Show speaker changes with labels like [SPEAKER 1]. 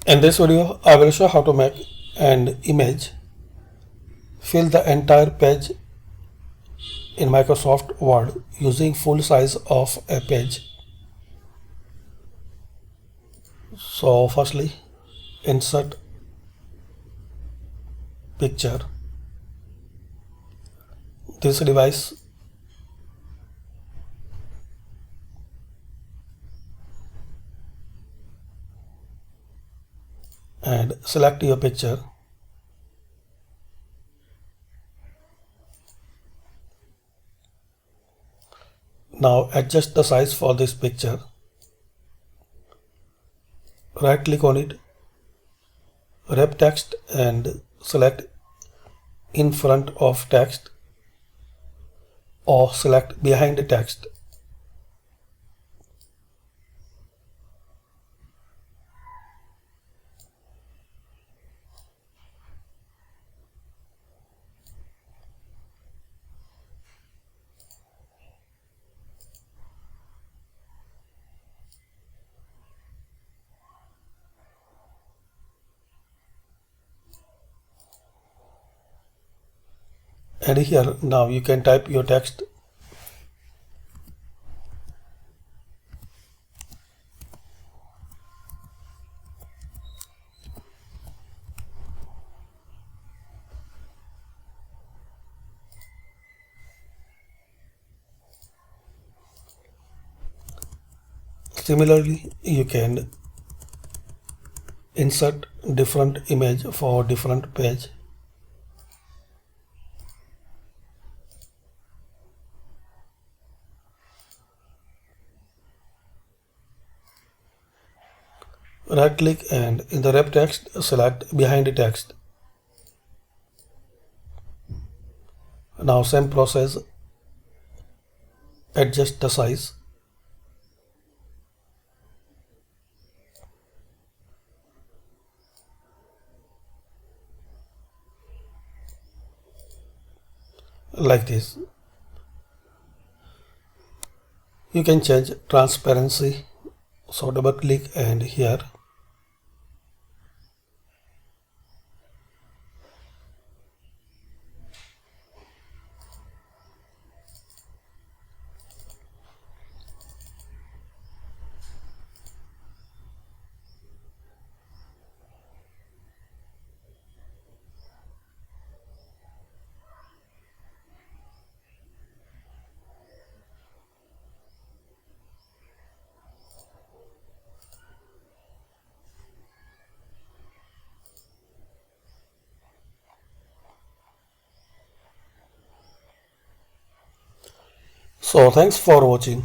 [SPEAKER 1] In this video, I will show how to make an image fill the entire page in Microsoft Word using full size of a page. So firstly, insert picture. This device and select your picture. Now adjust the size for this picture. Right click on it, wrap text and select in front of text or select behind the text. And here now you can type your text. Similarly, you can insert different image for different page. Right click and in the wrap text select behind the text. Now same process, adjust the size. Like this. You can change transparency, so double click and here so thanks for watching.